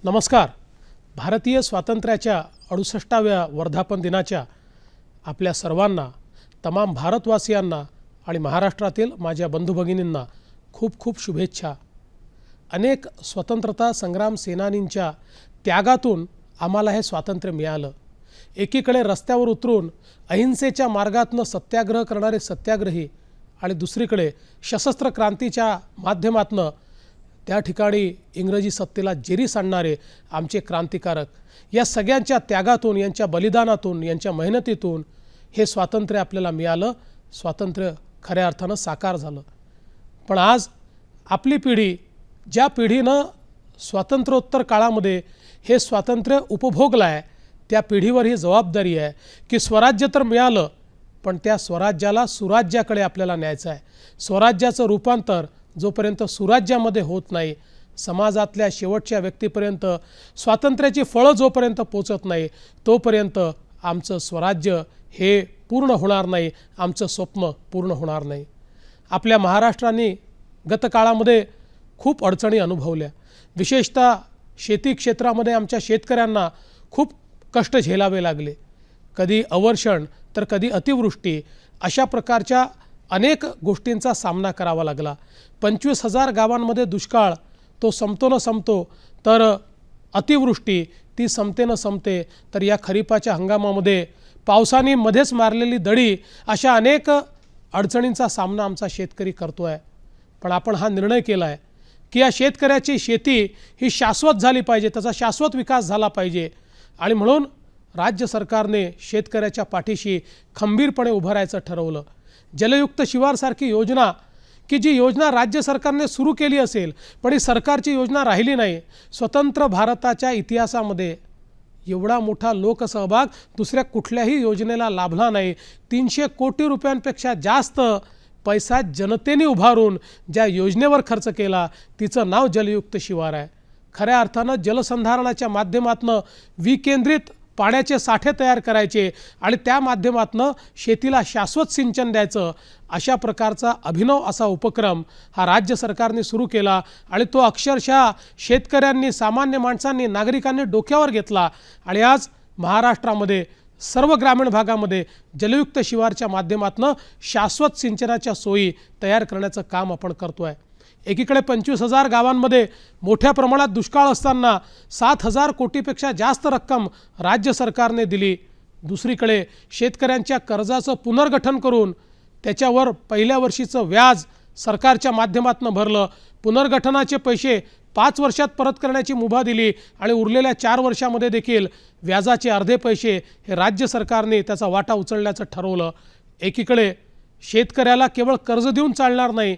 नमस्कार. भारतीय स्वातंत्र्याच्या 68व्या वर्धापन दिनाच्या आपल्या सर्वांना, तमाम भारतवासियांना आणि महाराष्ट्रातील माझ्या बंधुभगिनींना खूप खूप शुभेच्छा. अनेक स्वतंत्रता संग्राम सेनानींच्या त्यागातून आम्हाला हे स्वातंत्र्य मिळालं. एकीकडे रस्त्यावर उतरून अहिंसेच्या मार्गातून सत्याग्रह करणारे सत्याग्रही आणि दुसरीकडे सशस्त्र क्रांतीच्या माध्यमातून त्या ठिकाणी इंग्रजी सत्तेला जेरी सांडणारे आमचे क्रांतिकारक, या सगळ्यांच्या त्यागातून, यांच्या बलिदानातून, यांच्या मेहनतीतून हे स्वातंत्र्य आपल्याला मिळालं. स्वातंत्र्य खऱ्या अर्थानं साकार झालं. पण आज आपली पिढी, ज्या पिढीनं स्वातंत्र्योत्तर काळामध्ये हे स्वातंत्र्य उपभोगलं आहे, त्या पिढीवर ही जबाबदारी आहे की स्वराज्य तर मिळालं, पण त्या स्वराज्याला सुराज्याकडे आपल्याला न्यायचं आहे. स्वराज्याचं रूपांतर जोपर्यंत सुराज्यामध्ये होत नाही, समाजातल्या शेवटच्या व्यक्तीपर्यंत स्वातंत्र्याची फळं जोपर्यंत पोचत नाही, तोपर्यंत आमचं स्वराज्य हे पूर्ण होणार नाही, आमचं स्वप्न पूर्ण होणार नाही. आपल्या महाराष्ट्राने गतकाळामध्ये खूप अडचणी अनुभवल्या. विशेषतः शेती क्षेत्रामध्ये आमच्या शेतकऱ्यांना खूप कष्ट झेलावे लागले. कधी अवर्षण तर कधी अतिवृष्टी, अशा प्रकारच्या अनेक गोष्टींचा सामना करावा लागला. 25,000 गावांमध्ये दुष्काळ तो संपतो न संपतो, तर अतिवृष्टी ती संपते न संपते, तर या खरीपाच्या हंगामामध्ये पावसाने मध्येच मारलेली दडी, अशा अनेक अडचणींचा सामना आमचा शेतकरी करतो आहे. पण आपण हा निर्णय केला आहे की या शेतकऱ्याची शेती ही शाश्वत झाली पाहिजे, त्याचा शाश्वत विकास झाला पाहिजे. आणि म्हणून राज्य सरकारने शेतकऱ्याच्या पाठीशी खंबीरपणे उभं राहायचं ठरवलं. जलयुक्त शिवारसारखी योजना, की जी योजना राज्य सरकारने सुरू केली असेल, पण ही सरकारची योजना राहिली नाही. स्वतंत्र भारताच्या इतिहासामध्ये एवढा मोठा लोकसहभाग दुसऱ्या कुठल्याही योजनेला लाभला नाही. 300 कोटी रुपयांपेक्षा जास्त पैसा जनतेने उभारून ज्या योजनेवर खर्च केला, तिचं नाव जलयुक्त शिवार आहे. खऱ्या अर्थानं जलसंधारणाच्या माध्यमातून विकेंद्रित पाण्याचे साठे तयार करायचे आणि त्या माध्यमातून शेतीला शाश्वत सिंचन द्यायचं, अशा प्रकारचा अभिनव असा उपक्रम हा राज्य सरकारने सुरू केला. आणि तो अक्षरशः शेतकऱ्यांनी, सामान्य माणसांनी, नागरिकांनी डोक्यावर घेतला. आणि आज महाराष्ट्रामध्ये सर्व ग्रामीण भागामध्ये जलयुक्त शिवारच्या माध्यमातून शाश्वत सिंचनाच्या सोयी तयार करण्याचं काम आपण करतो आहे. एकीकडे 25,000 गावांमध्ये मोठ्या प्रमाणात दुष्काळ असताना 7,000 कोटीपेक्षा जास्त रक्कम राज्य सरकारने दिली. दुसरीकडे शेतकऱ्यांच्या कर्जाचं पुनर्गठन करून त्याच्यावर पहिल्या वर्षीचं व्याज सरकारच्या माध्यमातून भरलं. पुनर्गठनाचे पैसे 5 वर्षात परत करण्याची मुभा दिली आणि उरलेल्या 4 वर्षामध्ये देखील व्याजाचे अर्धे पैसे हे राज्य सरकारने त्याचा वाटा उचलण्याचं ठरवलं. एकीकडे शेतकऱ्याला केवळ कर्ज देऊन चालणार नाही,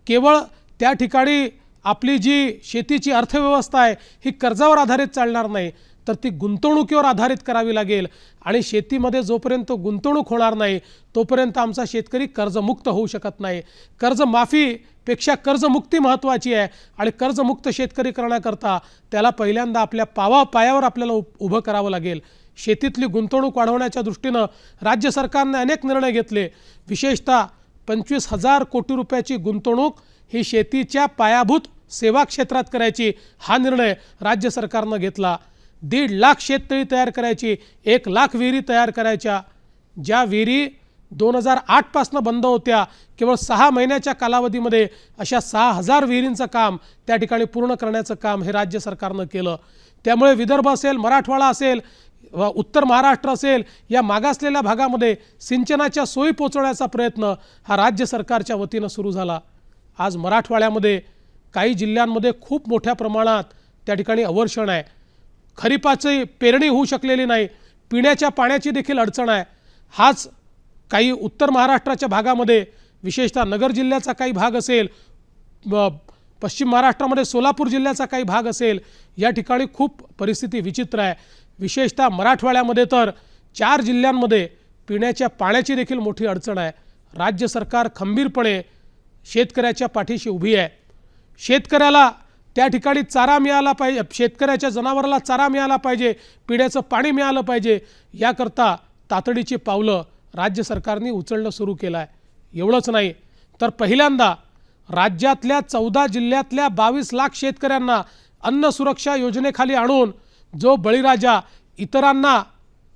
केवळ त्या ठिकाणी आपली जी शेतीची अर्थव्यवस्था आहे ही कर्जावर आधारित चालणार नाही, तर ती गुंतवणुकीवर आधारित करावी लागेल. आणि शेतीमध्ये जोपर्यंत गुंतवणूक होणार नाही, तोपर्यंत आमचा शेतकरी कर्जमुक्त होऊ शकत नाही. कर्जमाफीपेक्षा कर्जमुक्ती महत्त्वाची आहे. आणि कर्जमुक्त शेतकरी करण्याकरता त्याला पहिल्यांदा आपल्या पायावर आपल्याला उभं करावं लागेल. शेतीतली गुंतवणूक वाढवण्याच्या दृष्टीनं राज्य सरकारने अनेक निर्णय घेतले. विशेषतः 25,000 कोटी रुपयाची गुंतवणूक ही शेतीच्या पायाभूत सेवा क्षेत्रात करायची, हा निर्णय राज्य सरकारनं घेतला. 1.5 लाख शेततळी तयार करायची, 1 लाख विहिरी तयार करायच्या. ज्या विहिरी 2008 पासून बंद होत्या, केवळ 6 महिन्याच्या कालावधीमध्ये अशा 6,000 विहिरींचं काम त्या ठिकाणी पूर्ण करण्याचं काम हे राज्य सरकारनं केलं. त्यामुळे विदर्भ असेल, मराठवाडा असेल, उत्तर महाराष्ट्र असेल, या मागासलेल्या भागामध्ये सिंचनाच्या सोयी पोचवण्याचा प्रयत्न हा राज्य सरकारच्या वतीनं सुरू झाला. आज मराठवाड्यामध्ये काही जिल्ह्यांमध्ये खूप मोठ्या प्रमाणात त्या ठिकाणी अवर्षण आहे. खरीपाची पेरणी होऊ शकलेली नाही, पिण्याच्या पाण्याची देखील अडचण आहे. हाच काही उत्तर महाराष्ट्राच्या भागामध्ये, विशेषतः नगर जिल्ह्याचा काही भाग असेल, पश्चिम महाराष्ट्रामध्ये सोलापूर जिल्ह्याचा काही भाग असेल, या ठिकाणी खूप परिस्थिती विचित्र आहे. विशेषतः मराठवाड्यामध्ये तर 4 जिल्ह्यांमध्ये पिण्याच्या पाण्याची देखील मोठी अडचण आहे. राज्य सरकार खंबीरपणे शेतकऱ्याच्या पाठीशी उभी आहे. शेतकऱ्याला त्या ठिकाणी चारा मिळाला पाहिजे, शेतकऱ्याच्या जनावराला चारा मिळाला पाहिजे, पिण्याचं पाणी मिळालं पाहिजे, याकरता तातडीची पावलं राज्य सरकारने उचलणं सुरू केलं आहे. एवढंच नाही तर पहिल्यांदा राज्यातल्या 14 जिल्ह्यातल्या 22 लाख शेतकऱ्यांना अन्न सुरक्षा योजनेखाली आणून जो बळीराजा इतरांना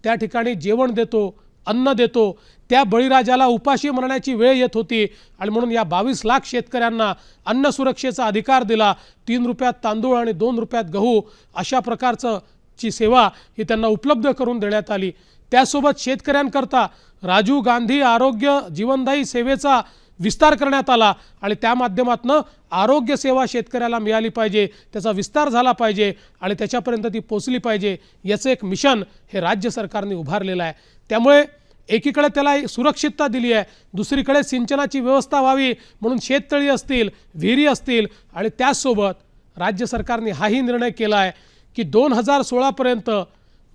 त्या ठिकाणी जेवण देतो, अन्न देतो, त्या बळीराजाला उपाशी मरण्याची वेळ येत होती आणि म्हणून या 22 लाख शेतकऱ्यांना अन्न सुरक्षेचा अधिकार दिला। 3 रुपयात तांदूळ आणि 2 रुपयात गहू अशा प्रकारचं ची सेवा ही त्यांना उपलब्ध करून देण्यात आली। त्यासोबत शेतकऱ्यांकरता राजीव गांधी आरोग्य जीवनदायी सेवेचा विस्तार करण्यात आला आणि त्या माध्यमातून आरोग्य सेवा शेतकऱ्याला मिळाली पाहिजे, त्याचा विस्तार झाला पाहिजे आणि त्याच्यापर्यंत ती पोचली पाहिजे, याचं एक मिशन हे राज्य सरकारने उभारलेलं आहे। त्यामुळे एकीकडे त्याला सुरक्षितता दिली आहे, दुसरीकडे सिंचनाची व्यवस्था व्हावी म्हणून शेततळी असतील, विहिरी असतील आणि त्याचसोबत राज्य सरकारने हाही निर्णय केला आहे की 2016 पर्यंत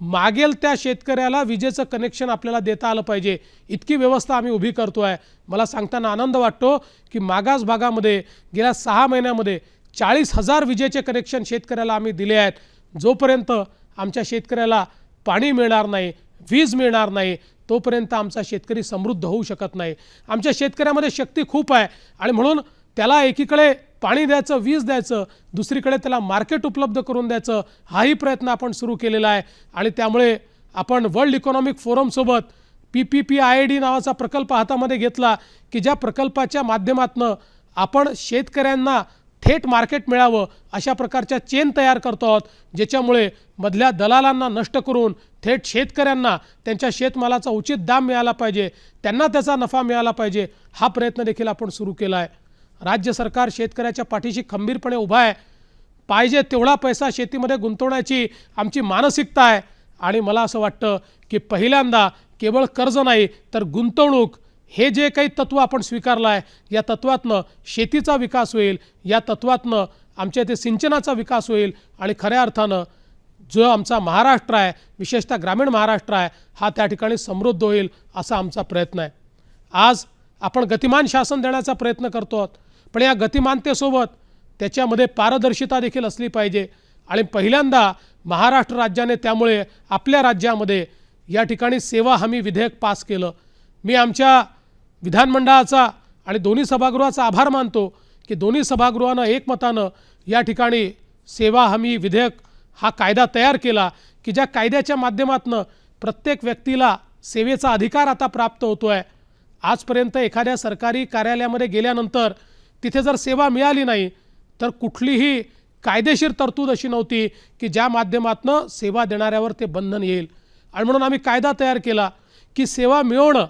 मागेल त्या शेतकऱ्याला विजेचं कनेक्शन आपल्याला देता आलं पाहिजे, इतकी व्यवस्था आम्ही उभी करतो आहे। मला सांगताना आनंद वाटतो की मागास भागामध्ये गेल्या 6 महिन्यामध्ये 40,000 विजेचे कनेक्शन शेतकऱ्याला आम्ही दिले आहेत। जोपर्यंत आमच्या शेतकऱ्याला पाणी मिळणार नाही, वीज मिळणार नाही, तोपर्यंत आमचा शेतकरी समृद्ध होऊ शकत नाही। आमच्या शेतकऱ्यामध्ये शक्ती खूप आहे आणि म्हणून त्याला एकीकडे पाणी द्यायचं, वीज द्यायचं, दुसरीकडे त्याला मार्केट उपलब्ध करून द्यायचं, हाही प्रयत्न आपण सुरू केलेला आहे। आणि त्यामुळे आपण वर्ल्ड इकॉनॉमिक फोरमसोबत PPPID नावाचा प्रकल्प हातामध्ये घेतला की ज्या प्रकल्पाच्या माध्यमातून आपण शेतकऱ्यांना थेट मार्केट मिळावं अशा प्रकारच्या चेन तयार करतो आहोत, ज्याच्यामुळे मधल्या दलालांना नष्ट करून थेट शेतकऱ्यांना त्यांच्या शेतमालाचा उचित दाम मिळाला पाहिजे, त्यांना त्याचा नफा मिळाला पाहिजे, हा प्रयत्न देखील आपण सुरू केला आहे। राज्य सरकार शेतकऱ्याच्या पाठीशी खंबीरपणे उभा आहे। पाहिजे तेवढा पैसा शेतीमध्ये गुंतवण्याची आमची मानसिकता आहे आणि मला असं वाटतं की पहिल्यांदा केवळ कर्ज नाही तर गुंतवणूक हे जे काही तत्त्व आपण स्वीकारलं आहे, या तत्त्वातनं शेतीचा विकास होईल, या तत्त्वातनं आमच्या इथे सिंचनाचा विकास होईल आणि खऱ्या अर्थानं जो आमचा महाराष्ट्र आहे, विशेषतः ग्रामीण महाराष्ट्र आहे, हा त्या ठिकाणी समृद्ध होईल असा आमचा प्रयत्न आहे। आज आपण गतिमान शासन देण्याचा प्रयत्न करतो आहोत, पण या गतिमानतेसोबत त्याच्यामध्ये पारदर्शिता देखील असली पाहिजे आणि पहिल्यांदा महाराष्ट्र राज्याने त्यामुळे आपल्या राज्यामध्ये या ठिकाणी सेवा हमी विधेयक पास केलं। मी आमच्या विधानमंडळाचा आणि दोन्ही सभागृहाचा आभार मानतो की दोन्ही सभागृहानं एकमतानं या ठिकाणी सेवा हमी विधेयक हा कायदा तयार केला की ज्या कायद्याच्या माध्यमातून प्रत्येक व्यक्तीला सेवेचा अधिकार आता प्राप्त होतो आहे। आजपर्यंत एखाद्या सरकारी कार्यालयामध्ये गेल्यानंतर तिथे जर सेवा मिळाली नाही तर कुठलीही कायदेशीर तरतूद अशी नव्हती की ज्या माध्यमातून सेवा देणाऱ्यावर ते बंधन येईल आणि म्हणून आम्ही कायदा तयार केला की सेवा मिळवणं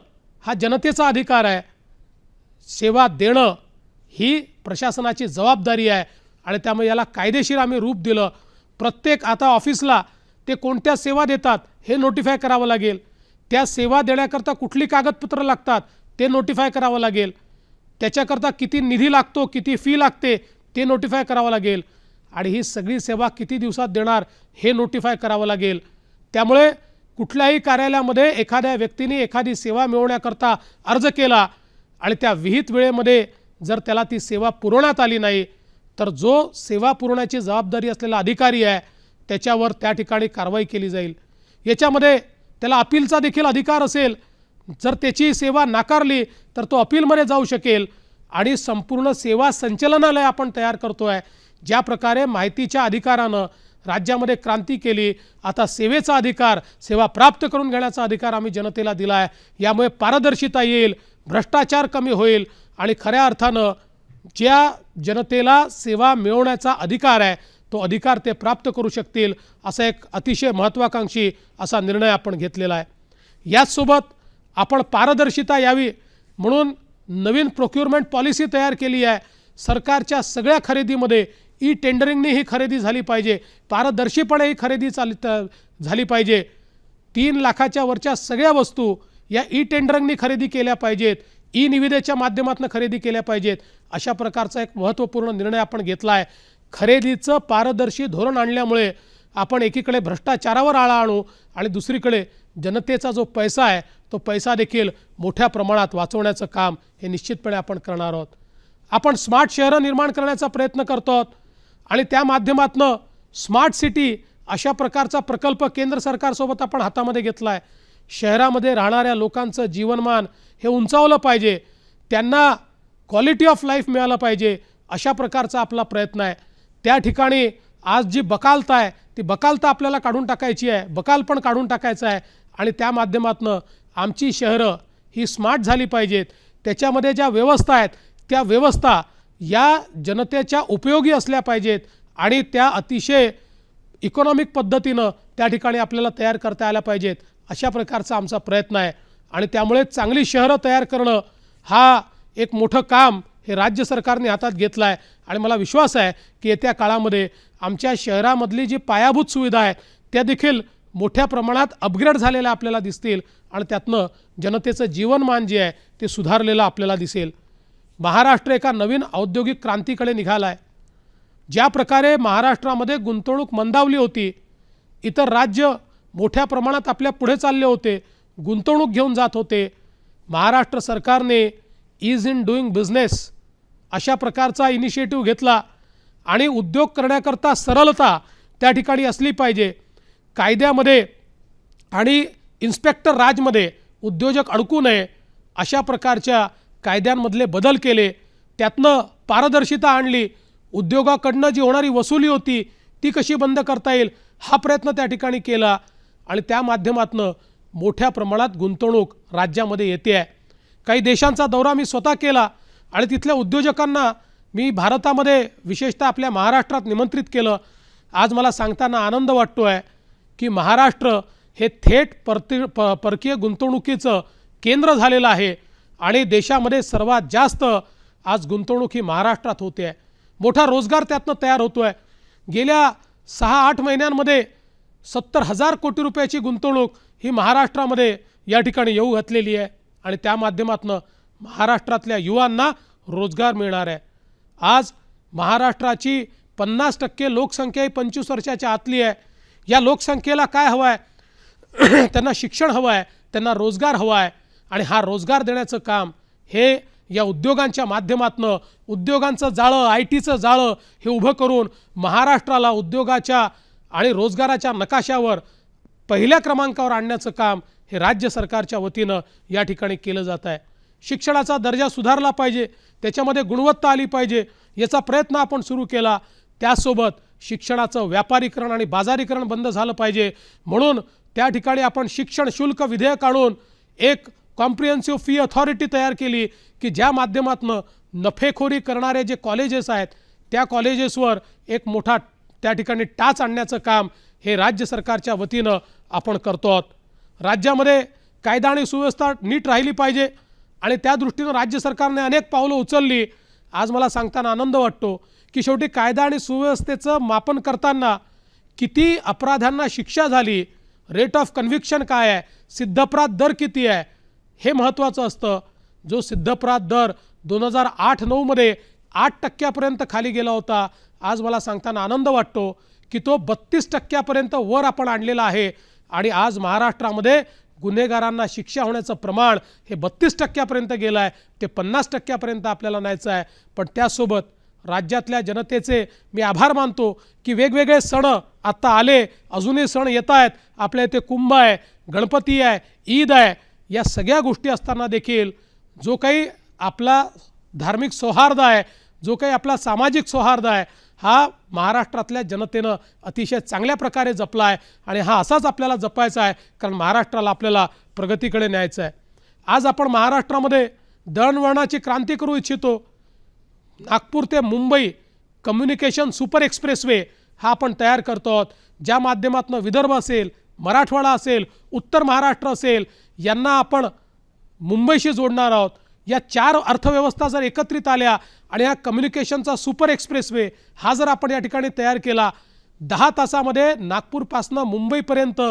हा जनतेचा अधिकार आहे, सेवा देणं ही प्रशासनाची जबाबदारी आहे आणि त्यामुळे याला कायदेशीर आम्ही रूप दिलं। प्रत्येक आता ऑफिसला ते कोणत्या सेवा देतात हे नोटिफाय करावं लागेल, त्या सेवा देण्याकरता कुठली कागदपत्रं लागतात ते नोटिफाय करावं लागेल, त्याच्याकरता किती निधी लागतो, किती फी लागते ते नोटिफाय करावं लागेल आणि ही सगळी सेवा किती दिवसात देणार हे नोटिफाय करावं लागेल। त्यामुळे कुठल्याही कार्यालयामध्ये एखाद्या व्यक्तीने एखादी सेवा मिळवण्याकरता अर्ज केला आणि त्या विहित वेळेमध्ये जर त्याला ती सेवा पुरवण्यात आली नाही तर जो सेवा पुरवण्याची जबाबदारी असलेला अधिकारी आहे त्याच्यावर त्या ठिकाणी कारवाई केली जाईल। याच्यामध्ये त्याला अपीलचा देखील अधिकार असेल, जर त्याची सेवा नाकारली तर तो अपीलमध्ये जाऊ शकेल आणि संपूर्ण सेवा संचालनालय आपण तयार करतो आहे। ज्या प्रकारे माहितीच्या अधिकारानं राज्यामध्ये क्रांती केली, आता सेवेचा अधिकार, सेवा प्राप्त करून घेण्याचा अधिकार आम्ही जनतेला दिला आहे। यामुळे पारदर्शिता येईल, भ्रष्टाचार कमी होईल आणि खऱ्या अर्थानं ज्या जनतेला सेवा मिळवण्याचा अधिकार आहे तो अधिकार ते प्राप्त करू शकतील, असा एक अतिशय महत्त्वाकांक्षी असा निर्णय आपण घेतलेला आहे। याचसोबत आपण पारदर्शिता यावी म्हणून नवीन प्रोक्युरमेंट पॉलिसी तयार केली आहे। सरकारच्या सगळ्या खरेदीमध्ये ई टेंडरिंगने ही खरेदी झाली पाहिजे, पारदर्शीपणे ही खरेदी झाली पाहिजे। 3 लाखाच्या वरच्या सगळ्या वस्तू या ई टेंडरिंगने खरेदी केल्या पाहिजेत, ई निविदेच्या माध्यमातून खरेदी केल्या पाहिजेत। अशा प्रकारचा एक महत्त्वपूर्ण निर्णय आपण घेतला आहे। खरेदीचं पारदर्शी धोरण आणल्यामुळे आपण एकीकडे भ्रष्टाचारावर आळा आणू आणि दुसरीकडे जनतेचा जो पैसा आहे तो पैसा देखील मोठ्या प्रमाणात वाचवण्याचं काम हे निश्चितपणे आपण करणार आहोत। आपण स्मार्ट शहरं निर्माण करण्याचा प्रयत्न करतो आहोत आणि त्या माध्यमातून स्मार्ट सिटी अशा प्रकारचा प्रकल्प केंद्र सरकारसोबत आपण हातामध्ये घेतला आहे। शहरामध्ये राहणाऱ्या लोकांचं जीवनमान हे उंचावलं पाहिजे, त्यांना क्वालिटी ऑफ लाईफ मिळालं पाहिजे, अशा प्रकारचा आपला प्रयत्न आहे। त्या ठिकाणी आज जी बकालता आहे ती बकालता आपल्याला काढून टाकायची आहे, बकालपण काढून टाकायचं आहे आणि त्या माध्यमातून आमची शहरं ही स्मार्ट झाली पाहिजेत. त्याच्यामध्ये ज्या व्यवस्था आहेत त्या व्यवस्था या जनतेच्या उपयोगी असल्या पाहिजेत आणि त्या अतिशय इकॉनॉमिक पद्धतीनं त्या ठिकाणी आपल्याला तयार करता आल्या पाहिजेत. अशा प्रकारचा आमचा प्रयत्न आहे आणि त्यामुळे चांगली शहरं तयार करणं हा एक मोठं काम हे राज्य सरकारने हातात घेतलं आहे आणि मला विश्वास आहे की येत्या काळामध्ये आमच्या शहरामधली जी पायाभूत सुविधा आहे त्या देखील मोठ्या प्रमाणात अपग्रेड झालेल्या आपल्याला दिसतील आणि त्यातनं जनतेचं जीवनमान जे आहे ते सुधारलेलं आपल्याला दिसेल. महाराष्ट्र एका नवीन औद्योगिक क्रांतीकडे निघाला आहे. ज्या प्रकारे महाराष्ट्रामध्ये गुंतवणूक मंदावली होती, इतर राज्य मोठ्या प्रमाणात आपल्या पुढे चालले होते, गुंतवणूक घेऊन जात होते, महाराष्ट्र सरकारने ईज इन डुईंग बिझनेस अशा प्रकारचा इनिशिएटिव्ह घेतला आणि उद्योग करण्याकरता सरलता त्या ठिकाणी असली पाहिजे. कायद्यामध्ये आणि इन्स्पेक्टर राजमध्ये उद्योजक अडकू नये अशा प्रकारच्या कायद्यांमधले बदल केले, त्यातनं पारदर्शिता आणली. उद्योगाकडनं जी होणारी वसुली होती ती कशी बंद करता येईल हा प्रयत्न त्या ठिकाणी केला आणि त्या माध्यमातून मोठ्या प्रमाणात गुंतवणूक राज्यामध्ये येते आहे. काही देशांचा दौरा मी स्वतः केला आणि तिथल्या उद्योजकांना मी भारतामध्ये विशेषतः आपल्या महाराष्ट्रात निमंत्रित केलं. आज मला सांगताना आनंद वाटतो आहे की महाराष्ट्र हे थेट परकीय गुंतवणुकीचं केंद्र झालेलं आहे आणि देशामध्ये सर्वात जास्त आज गुंतवणूक ही महाराष्ट्रात होते आहे. मोठा रोजगार त्यातनं तयार होतो आहे. गेल्या 6-8 महिन्यांमध्ये 70,000 कोटी रुपयाची गुंतवणूक ही महाराष्ट्रामध्ये या ठिकाणी येऊ घातलेली आहे आणि त्या माध्यमातून महाराष्ट्रातल्या युवांना रोजगार मिळणार आहे. आज महाराष्ट्राची 50% लोकसंख्या ही 25 वर्षाच्या आतली आहे. या लोकसंख्येला काय हवं आहे? त्यांना शिक्षण हवं आहे, त्यांना रोजगार हवा आहे आणि हा रोजगार देण्याचं काम हे या उद्योगांच्या माध्यमातून उद्योगांचं जाळं, ITचं जाळं हे उभं करून महाराष्ट्राला उद्योगाच्या आणि रोजगाराच्या नकाशावर पहिल्या क्रमांकावर आणण्याचं काम हे राज्य सरकारच्या वतीनं या ठिकाणी केलं जात आहे. शिक्षणाचा दर्जा सुधारला पाहिजे, त्याच्यामध्ये गुणवत्ता आली पाहिजे याचा प्रयत्न आपण सुरू केला. त्यासोबत शिक्षणाचं व्यापारीकरण आणि बाजारीकरण बंद झालं पाहिजे म्हणून त्या ठिकाणी आपण शिक्षण शुल्क विधेयक आणून एक कॉम्प्रिहेन्सिव्ह फी अथॉरिटी तयार केली की ज्या माध्यमातून नफेखोरी करणारे जे कॉलेजेस आहेत त्या कॉलेजेसवर एक मोठा त्या ठिकाणी टाच आणण्याचं काम हे राज्य सरकारच्या वतीनं आपण करतो आहोत. राज्यामध्ये कायदा आणि सुव्यवस्था नीट राहिली पाहिजे आणि त्या दृष्टीनं राज्य सरकारने अनेक पावलं उचलली. आज मला सांगताना आनंद वाटतो की शेवटी कायदा आणि सुव्यवस्थेचं मापन करताना किती अपराधांना शिक्षा झाली, रेट ऑफ कन्व्हिक्शन काय आहे, सिद्धपराध दर किती आहे हे महत्त्वाचं असतं. जो सिद्धपराध दर 2008-9 मध्ये 8% खाली गेला होता, आज मला सांगताना आनंद वाटतो की तो 32% वर आपण आणलेला आहे आणि आज महाराष्ट्रामध्ये गुन्हेगारांना शिक्षा होण्याचं प्रमाण हे 32% गेलं आहे. ते 50% आपल्याला न्यायचं आहे. पण त्यासोबत राज्यातल्या जनतेचे मी आभार मानतो की वेगवेगळे सण आत्ता आले, अजूनही सण येत आहेत. आपल्या इथे कुंभ आहे, गणपती आहे, ईद आहे, या सगळ्या गोष्टी असताना देखील जो काही आपला धार्मिक सौहार्द आहे, जो काही आपला सामाजिक सौहार्द आहे हा महाराष्ट्रातल्या जनतेनं अतिशय चांगल्या प्रकारे जपला आहे आणि हा असाच आपल्याला जपायचा आहे कारण महाराष्ट्राला आपल्याला प्रगतीकडे न्यायचं आहे. आज आपण महाराष्ट्रामध्ये दळणवळणाची क्रांती करू इच्छितो. नागपूर ते मुंबई कम्युनिकेशन सुपर एक्सप्रेसवे हा आपण तयार करतो आहोत, ज्या माध्यमातून विदर्भ असेल, मराठवाडा असेल, उत्तर महाराष्ट्र असेल यांना आपण मुंबईशी जोडणार आहोत. या 4 अर्थव्यवस्था जर एकत्रित आल्या आणि हा कम्युनिकेशनचा सुपर एक्सप्रेसवे हा जर आपण या ठिकाणी तयार केला, 10 तासामध्ये नागपूरपासून मुंबईपर्यंत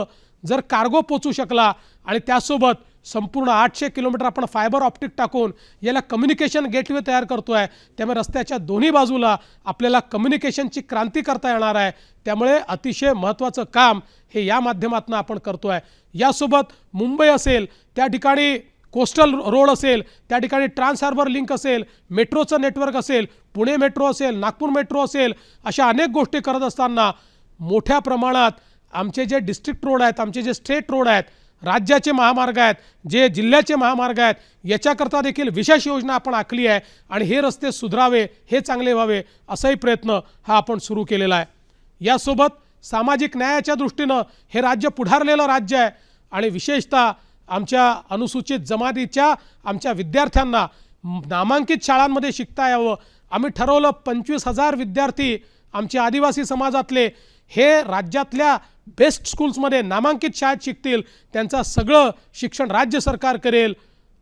जर कार्गो पोचू शकला आणि त्यासोबत संपूर्ण 800 किलोमीटर आपण फायबर ऑप्टिक टाकून याला कम्युनिकेशन गेटवे तयार करतो आहे, त्यामुळे रस्त्याच्या दोन्ही बाजूला आपल्याला कम्युनिकेशनची क्रांती करता येणार आहे. त्यामुळे अतिशय महत्त्वाचं काम हे या माध्यमातून आपण करतो आहे. यासोबत मुंबई असेल त्या ठिकाणी कोस्टल रोड असेल, त्या ठिकाणी ट्रान्स हार्बर लिंक असेल, मेट्रोचं नेटवर्क असेल, पुणे मेट्रो असेल, नागपूर मेट्रो असेल, अशा अनेक गोष्टी करत असताना मोठ्या प्रमाणात आमचे जे डिस्ट्रिक्ट रोड आहेत, आमचे जे स्टेट रोड आहेत, राज्याचे महामार्ग आहेत, जे जिल्ह्याचे महामार्ग आहेत, याच्याकरता देखील विशेष योजना आपण आखली आहे आणि हे रस्ते सुधारावे, हे चांगले व्हावे असाही प्रयत्न हा आपण सुरू केलेला आहे. यासोबत सामाजिक न्यायाच्या दृष्टीनं हे राज्य पुढारलेलं राज्य आहे आणि विशेषतः आमच्या अनुसूचित जमातीच्या आमच्या विद्यार्थ्यांना नामांकित शाळांमध्ये शिकता यावं. आम्ही ठरवलं 25,000 विद्यार्थी आमचे आदिवासी समाजातले हे राज्यातल्या बेस्ट स्कूल्समध्ये नामांकित शाळेत शिकतील. त्यांचं सगळं शिक्षण राज्य सरकार करेल.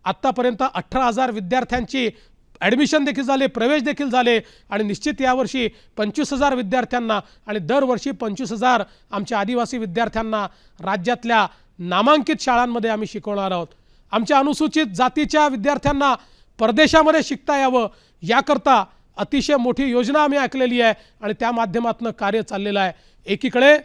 आत्तापर्यंत 18,000 विद्यार्थ्यांची ॲडमिशन देखील झाले, प्रवेश देखील झाले आणि निश्चित यावर्षी 25,000 विद्यार्थ्यांना आणि दरवर्षी 25,000 आमच्या आदिवासी विद्यार्थ्यांना राज्यातल्या नामांकित शाळांमध्ये आम्ही शिकवणार आहोत. आमच्या अनुसूचित जातीच्या विद्यार्थ्यांना परदेशामध्ये शिकता यावं याकरता अतिशय मोठी योजना आम्ही आखलेली आहे आणि त्या माध्यमातून कार्य चाललेलं आहे. एकीकडे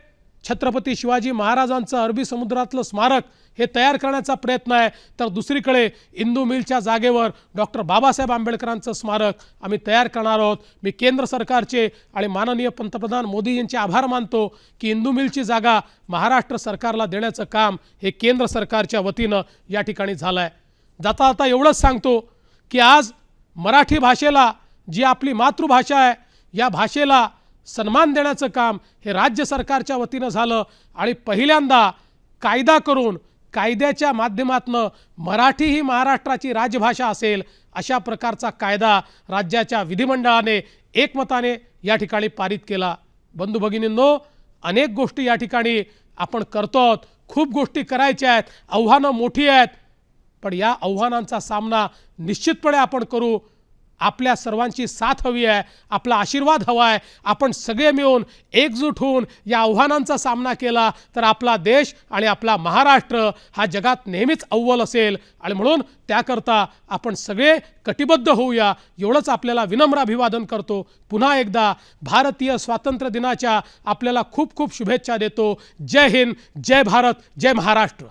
छत्रपती शिवाजी महाराजांचं अरबी समुद्रातलं स्मारक हे तयार करण्याचा प्रयत्न आहे, तर दुसरीकडे इंदू मिलच्या जागेवर डॉक्टर बाबासाहेब आंबेडकरांचं स्मारक आम्ही तयार करणार आहोत. मी केंद्र सरकारचे आणि माननीय पंतप्रधान मोदी यांचे आभार मानतो की इंदू मिलची जागा महाराष्ट्र सरकारला देण्याचं काम हे केंद्र सरकारच्या वतीनं या ठिकाणी झालं आहे. जाता जाता एवढंच सांगतो की आज मराठी भाषेला जी आपली मातृभाषा आहे या भाषेला सन्मान देण्याचं काम हे राज्य सरकारच्या वतीनं झालं आणि पहिल्यांदा कायदा करून कायद्याच्या माध्यमातून मराठी ही महाराष्ट्राची राजभाषा असेल अशा प्रकारचा कायदा राज्याच्या विधिमंडळाने एकमताने या ठिकाणी पारित केला. बंधू भगिनींनो, अनेक गोष्टी या ठिकाणी आपण करतो आहोत. खूप गोष्टी करायच्या आहेत, आव्हानं मोठी आहेत, पण या आव्हानांचा सामना निश्चितपणे आपण करू. आपल्या सर्वांची साथ हवी आहे, आपला आशीर्वाद हवा आहे. आपण सगळे मिळून एकजूट होऊन या आव्हानांचा सामना केला तर आपला देश आणि आपला महाराष्ट्र हा जगात नेहमीच अव्वल असेल आणि म्हणून त्याकरता आपण सगळे कटिबद्ध होऊया एवढंच आपल्याला विनम्र अभिवादन करतो. पुन्हा एकदा भारतीय स्वातंत्र्य दिनाच्या आपल्याला खूप खूप शुभेच्छा देतो. जय हिंद, जय भारत, जय महाराष्ट्र.